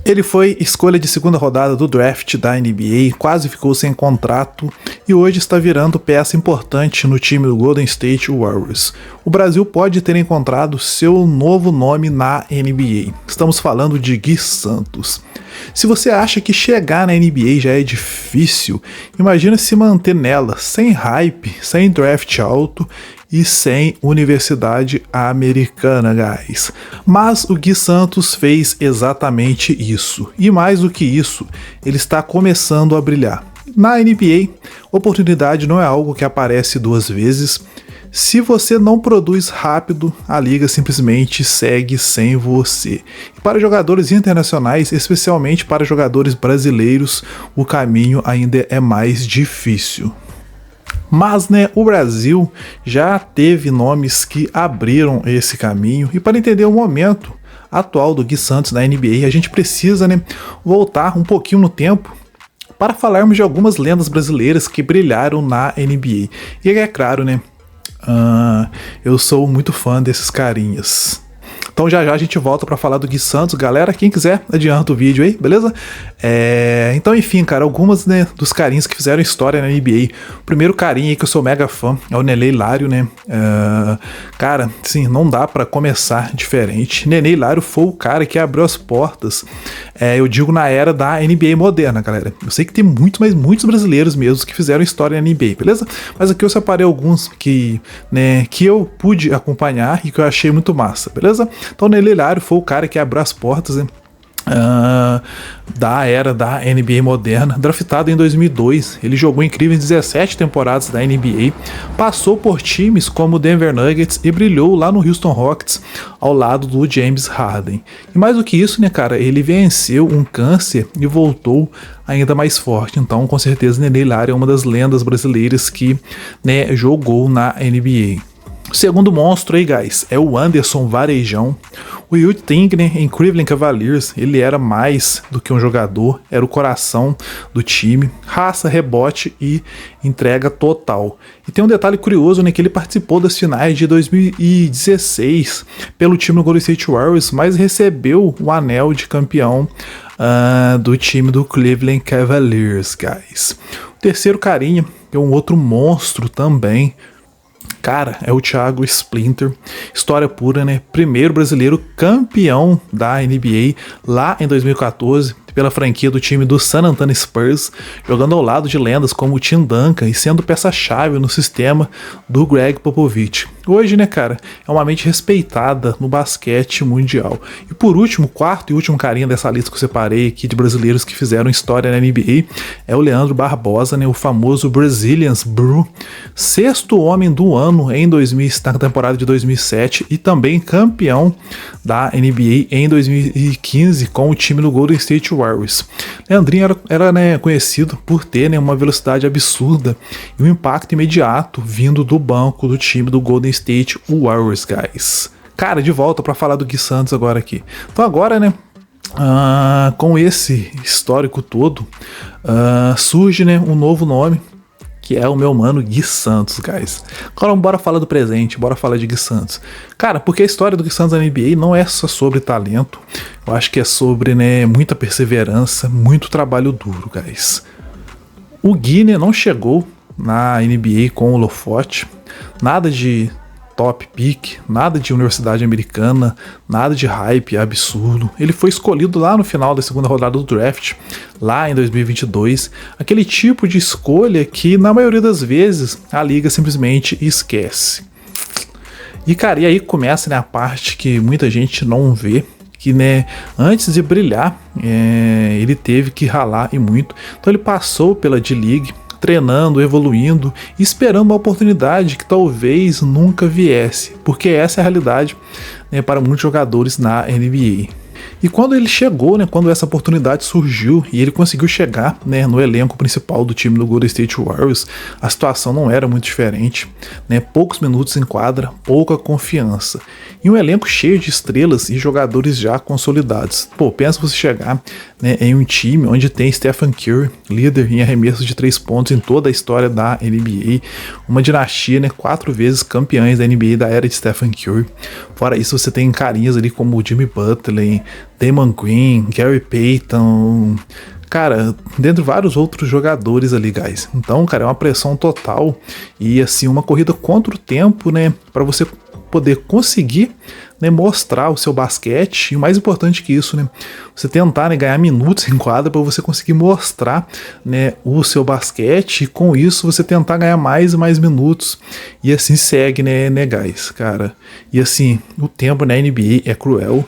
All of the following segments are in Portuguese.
Ele foi escolha de segunda rodada do draft da NBA, quase ficou sem contrato e hoje está virando peça importante no time do Golden State Warriors. O Brasil pode ter encontrado seu novo nome na NBA. Estamos falando de Gui Santos. Se você acha que chegar na NBA já é difícil, imagina se manter nela sem hype, sem draft alto e sem universidade americana, guys. Mas o Gui Santos fez exatamente isso. E mais do que isso, ele está começando a brilhar. Na NBA, oportunidade não é algo que aparece duas vezes. Se você não produz rápido, a liga simplesmente segue sem você. E para jogadores internacionais, especialmente para jogadores brasileiros, o caminho ainda é mais difícil. Mas, o Brasil já teve nomes que abriram esse caminho, e para entender o momento atual do Gui Santos na NBA, a gente precisa, voltar um pouquinho no tempo para falarmos de algumas lendas brasileiras que brilharam na NBA. E é claro, eu sou muito fã desses carinhas. Então já a gente volta pra falar do Gui Santos, galera. Quem quiser, adianta o vídeo aí, beleza? Então, enfim, cara, algumas dos carinhos que fizeram história na NBA. O primeiro carinho aí que eu sou mega fã é o Nenê Hilário, cara, sim, não dá pra começar diferente. Nenê Hilário foi o cara que abriu as portas, eu digo na era da NBA moderna, galera. Eu sei que tem muitos brasileiros mesmo que fizeram história na NBA, beleza? Mas aqui eu separei alguns que eu pude acompanhar e que eu achei muito massa, beleza? Então, o Nenê Hilário foi o cara que abriu as portas da era da NBA moderna. Draftado em 2002, ele jogou incríveis 17 temporadas da NBA, passou por times como o Denver Nuggets e brilhou lá no Houston Rockets ao lado do James Harden. E mais do que isso, cara, ele venceu um câncer e voltou ainda mais forte. Então, com certeza, Nenê Hilário é uma das lendas brasileiras que jogou na NBA. O segundo monstro aí, guys, é o Anderson Varejão. O Yu Ting, em Cleveland Cavaliers, ele era mais do que um jogador, era o coração do time, raça, rebote e entrega total. E tem um detalhe curioso, que ele participou das finais de 2016 pelo time do Golden State Warriors, mas recebeu o anel de campeão do time do Cleveland Cavaliers, guys. O terceiro carinha é um outro monstro também, cara, é o Thiago Splinter, história pura, primeiro brasileiro campeão da NBA lá em 2014 pela franquia do time do San Antonio Spurs, jogando ao lado de lendas como o Tim Duncan e sendo peça-chave no sistema do Greg Popovich. Hoje, cara, é uma mente respeitada no basquete mundial. E por último, quarto e último carinha dessa lista que eu separei aqui de brasileiros que fizeram história na NBA é o Leandro Barbosa, o famoso Brazilians Brew, sexto homem do ano na temporada de 2007 e também campeão da NBA em 2015 com o time do Golden State Warriors. Leandrinho era conhecido por ter uma velocidade absurda e um impacto imediato vindo do banco do time do Golden State Warriors, guys. Cara, de volta para falar do Gui Santos agora aqui. Então agora, com esse histórico todo, surge um novo nome, que é o meu mano Gui Santos, guys. Agora bora falar do presente, bora falar de Gui Santos. Cara, porque a história do Gui Santos na NBA não é só sobre talento, eu acho que é sobre muita perseverança, muito trabalho duro, guys. O Gui não chegou na NBA com o holofote, nada de top pick, nada de universidade americana, nada de hype absurdo. Ele foi escolhido lá no final da segunda rodada do draft, lá em 2022, aquele tipo de escolha que na maioria das vezes a liga simplesmente esquece. E cara, e aí começa a parte que muita gente não vê, que antes de brilhar, ele teve que ralar e muito. Então ele passou pela D-League, treinando, evoluindo e esperando uma oportunidade que talvez nunca viesse, porque essa é a realidade para muitos jogadores na NBA. E quando ele chegou, quando essa oportunidade surgiu e ele conseguiu chegar no elenco principal do time do Golden State Warriors, a situação não era muito diferente, poucos minutos em quadra, pouca confiança. E um elenco cheio de estrelas e jogadores já consolidados. Pô, pensa você chegar em um time onde tem Stephen Curry, líder em arremessos de 3 pontos em toda a história da NBA, uma dinastia, 4 vezes campeões da NBA da era de Stephen Curry. Fora isso, você tem carinhas ali como o Jimmy Butler, Damon Green, Gary Payton, cara, dentre vários outros jogadores ali, guys. Então, cara, é uma pressão total e, assim, uma corrida contra o tempo, né, para você poder conseguir, né, mostrar o seu basquete, e o mais importante que isso, né, você tentar, né, ganhar minutos em quadra para você conseguir mostrar, né, o seu basquete, e com isso você tentar ganhar mais e mais minutos, e assim segue, né, guys, cara. E assim, o tempo na NBA é cruel.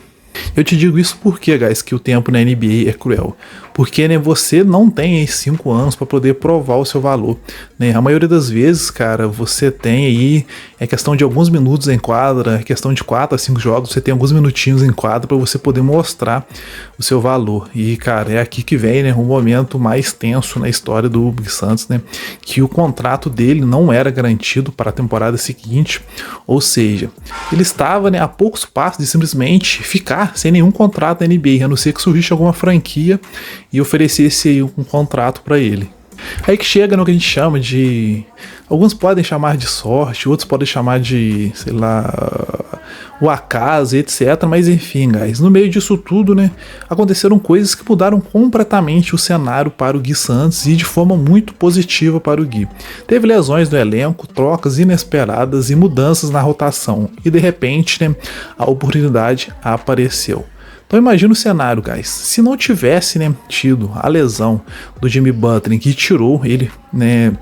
Eu te digo isso porque, guys, que o tempo na NBA é cruel. Porque, né, você não tem aí 5 anos para poder provar o seu valor, né? A maioria das vezes, cara, você tem aí, é questão de alguns minutos em quadra, é questão de 4 a 5 jogos, você tem alguns minutinhos em quadra para você poder mostrar o seu valor. E, cara, é aqui que vem, né, o momento mais tenso na história do Gui Santos, né? Que o contrato dele não era garantido para a temporada seguinte, ou seja, ele estava, né, a poucos passos de simplesmente ficar sem nenhum contrato na NBA, a não ser que surgisse alguma franquia e oferecesse um contrato para ele. Aí que chega no que a gente chama de... Alguns podem chamar de sorte, outros podem chamar de, sei lá, o acaso, etc. Mas enfim, guys, no meio disso tudo, né, aconteceram coisas que mudaram completamente o cenário para o Gui Santos e de forma muito positiva para o Gui. Teve lesões no elenco, trocas inesperadas e mudanças na rotação. E de repente, né, a oportunidade apareceu. Então imagina o cenário, guys. Se não tivesse, né, tido a lesão do Jimmy Butler, que tirou ele, né,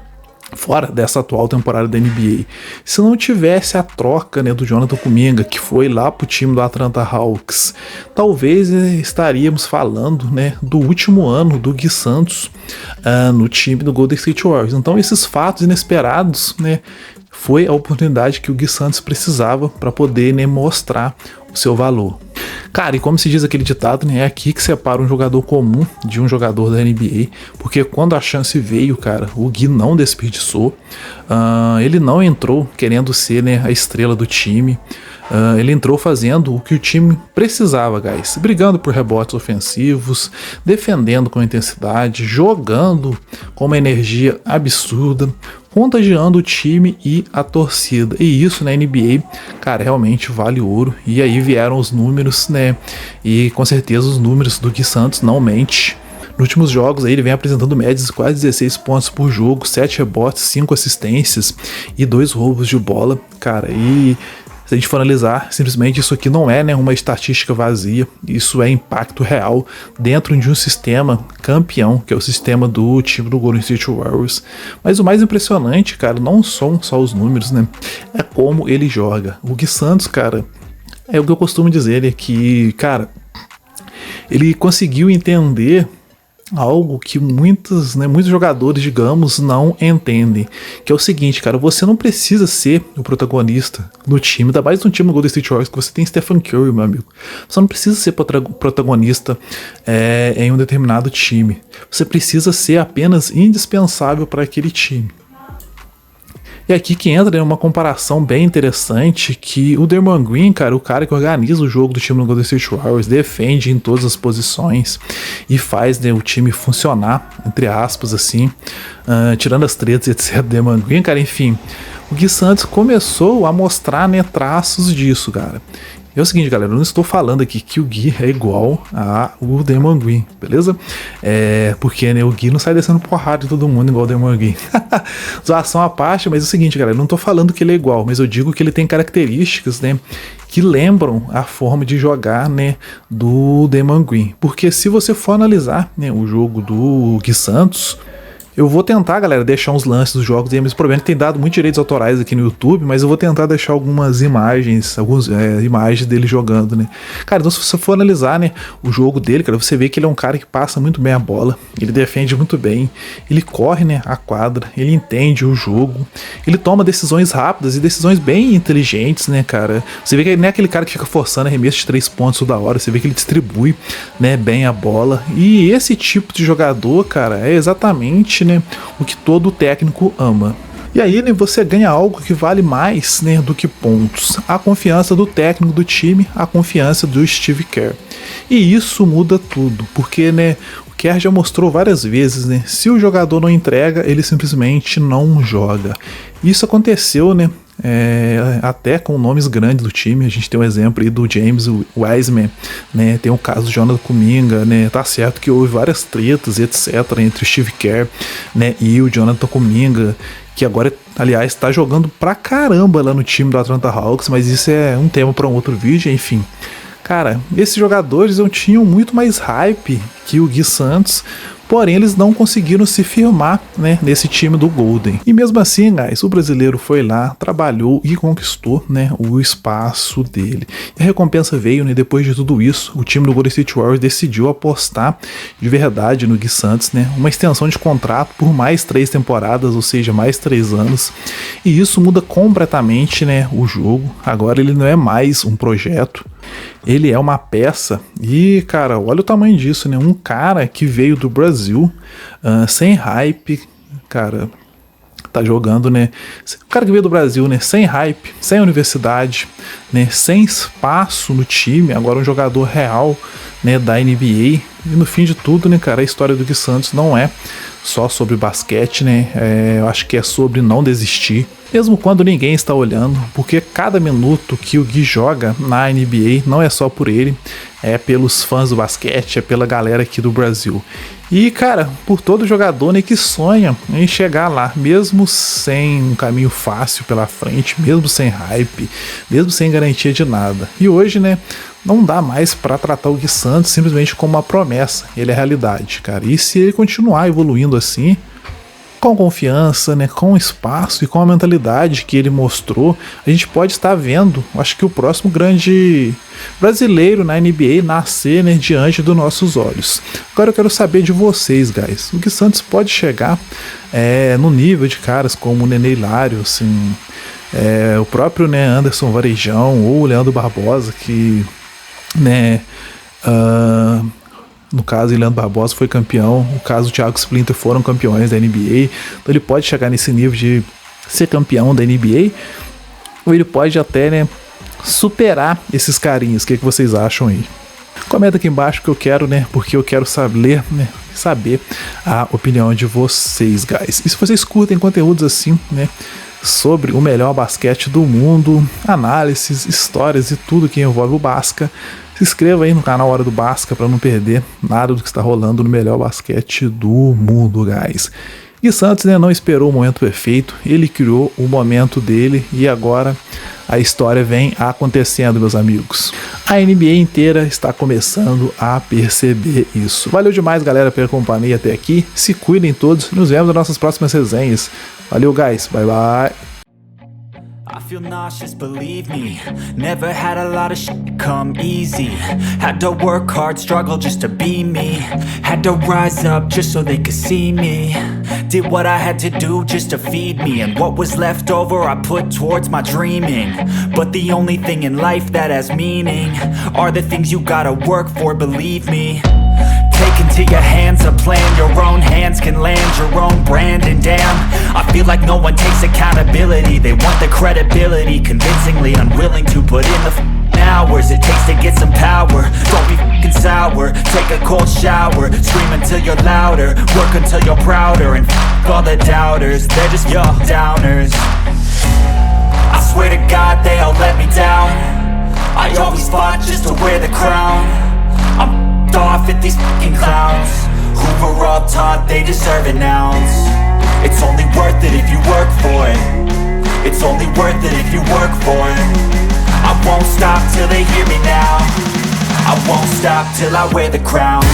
fora dessa atual temporada da NBA, se não tivesse a troca, né, do Jonathan Kuminga, que foi lá pro time do Atlanta Hawks, talvez estaríamos falando, né, do último ano do Gui Santos no time do Golden State Warriors. Então esses fatos inesperados, né, foi a oportunidade que o Gui Santos precisava para poder, né, mostrar o seu valor. Cara, e como se diz aquele ditado, né, é aqui que separa um jogador comum de um jogador da NBA, porque quando a chance veio, cara, o Gui não desperdiçou, ele não entrou querendo ser, né, a estrela do time, ele entrou fazendo o que o time precisava, guys, brigando por rebotes ofensivos, defendendo com intensidade, jogando com uma energia absurda, contagiando o time e a torcida. E isso na NBA, cara, realmente vale ouro. E aí vieram os números, né? E com certeza os números do Gui Santos não mente. Nos últimos jogos aí ele vem apresentando médias de quase 16 pontos por jogo, 7 rebotes, 5 assistências e 2 roubos de bola. Cara, e se a gente for analisar, simplesmente isso aqui não é, né, uma estatística vazia, isso é impacto real dentro de um sistema campeão, que é o sistema do time do Golden State Warriors. Mas o mais impressionante, cara, não são só os números, né, é como ele joga. O Gui Santos, cara, é o que eu costumo dizer, é que, cara, ele conseguiu entender algo que muitos jogadores, digamos, não entendem, que é o seguinte, cara, você não precisa ser o protagonista no time, ainda mais no time do Golden State Warriors, que você tem Stephen Curry, meu amigo. Você não precisa ser protagonista em um determinado time, você precisa ser apenas indispensável para aquele time. E aqui que entra, né, uma comparação bem interessante, que o Draymond Green, cara, o cara que organiza o jogo do time do Golden State Warriors, defende em todas as posições e faz, né, o time funcionar, entre aspas, assim, tirando as tretas, etc. do Draymond Green, cara, enfim, o Gui Santos começou a mostrar, né, traços disso, cara. É o seguinte, galera, eu não estou falando aqui que o Gui é igual ao Draymond Green, beleza? Porque, né, o Gui não sai descendo porrada de todo mundo igual o Draymond Green. Zoação à parte, mas é o seguinte, galera, eu não estou falando que ele é igual, mas eu digo que ele tem características, né, que lembram a forma de jogar, né, do Draymond Green. Porque se você for analisar, né, o jogo do Gui Santos, eu vou tentar, galera, deixar uns lances dos jogos aí, mas o problema é que tem dado muitos direitos autorais aqui no YouTube, mas eu vou tentar deixar algumas imagens, imagens dele jogando, né? Cara, então se você for analisar, né, o jogo dele, cara, você vê que ele é um cara que passa muito bem a bola, ele defende muito bem, ele corre, né, a quadra, ele entende o jogo, ele toma decisões rápidas e decisões bem inteligentes, né, cara? Você vê que ele não é aquele cara que fica forçando arremesso de 3 pontos toda hora, você vê que ele distribui, né, bem a bola, e esse tipo de jogador, cara, é exatamente, né, o que todo técnico ama. E aí, né, você ganha algo que vale mais, né, do que pontos: a confiança do técnico do time, a confiança do Steve Kerr. E isso muda tudo, porque, né, o Kerr já mostrou várias vezes, né, se o jogador não entrega, ele simplesmente não joga. Isso aconteceu, né, até com nomes grandes do time. A gente tem um exemplo aí do James Wiseman, né? Tem o caso do Jonathan Kuminga, né? Tá certo que houve várias tretas e etc. entre o Steve Kerr, né, e o Jonathan Kuminga, que agora, aliás, está jogando pra caramba lá no time do Atlanta Hawks, mas isso é um tema para um outro vídeo, enfim. Cara, esses jogadores tinham muito mais hype que o Gui Santos, porém eles não conseguiram se firmar, né, nesse time do Golden. E mesmo assim, guys, o brasileiro foi lá, trabalhou e conquistou, né, o espaço dele. E a recompensa veio, né, depois de tudo isso. O time do Golden State Warriors decidiu apostar de verdade no Gui Santos, né, uma extensão de contrato por mais 3 temporadas, ou seja, mais 3 anos. E isso muda completamente, né, o jogo. Agora ele não é mais um projeto, ele é uma peça. E, cara, olha o tamanho disso, né? Um cara que veio do Brasil, sem hype, cara, tá jogando, né? O cara que veio do Brasil, né? Sem hype, sem universidade, né? Sem espaço no time, agora um jogador real, né? Da NBA. E no fim de tudo, né, cara, a história do Gui Santos não é só sobre basquete, né? Eu acho que é sobre não desistir, mesmo quando ninguém está olhando, porque cada minuto que o Gui joga na NBA não é só por ele, é pelos fãs do basquete, é pela galera aqui do Brasil. E, cara, por todo jogador, né, que sonha em chegar lá, mesmo sem um caminho fácil pela frente, mesmo sem hype, mesmo sem garantia de nada. E hoje, né, não dá mais para tratar o Gui Santos simplesmente como uma promessa, ele é realidade, cara. E se ele continuar evoluindo assim, com confiança, né, com espaço e com a mentalidade que ele mostrou, a gente pode estar vendo, acho que o próximo grande brasileiro na NBA nascer, né, diante dos nossos olhos. Agora eu quero saber de vocês, guys. O Gui Santos pode chegar no nível de caras como o Nenê Hilário, assim, o próprio, né, Anderson Varejão ou o Leandro Barbosa, que, né, no caso, o Leandro Barbosa foi campeão, no caso, o Thiago Splinter foram campeões da NBA, então ele pode chegar nesse nível de ser campeão da NBA, ou ele pode até, né, superar esses carinhos. O que vocês acham aí? Comenta aqui embaixo que eu quero, né, porque eu quero saber a opinião de vocês, guys. E se vocês curtem conteúdos assim, né, sobre o melhor basquete do mundo, análises, histórias e tudo que envolve o Basca, se inscreva aí no canal Hora do Basca para não perder nada do que está rolando no melhor basquete do mundo, guys. Gui Santos, né, não esperou o momento perfeito, ele criou o momento dele e agora a história vem acontecendo, meus amigos. A NBA inteira está começando a perceber isso. Valeu demais, galera, pela companhia até aqui. Se cuidem todos, nos vemos nas nossas próximas resenhas. Valeu, guys, bye bye. I feel nauseous, believe me. Never had a lot of shit come easy. Had to work hard, struggle just to be me. Had to rise up just so they could see me. Did what I had to do just to feed me. And what was left over I put towards my dreaming. But the only thing in life that has meaning are the things you gotta work for, believe me. Take into your hands a plan, your own hands can land your own brand. And damn, I feel like no one takes accountability. They want the credibility, convincingly unwilling to put in the hours it takes to get some power. Don't be f***ing sour, take a cold shower. Scream until you're louder, work until you're prouder. And f*** all the doubters, they're just your downers. I swear to God they all let me down. I always fought just to wear the crown. I'm off at these fucking clowns who were all taught they deserve an ounce. It's only worth it if you work for it. It's only worth it if you work for it. I won't stop till they hear me now. I won't stop till I wear the crown.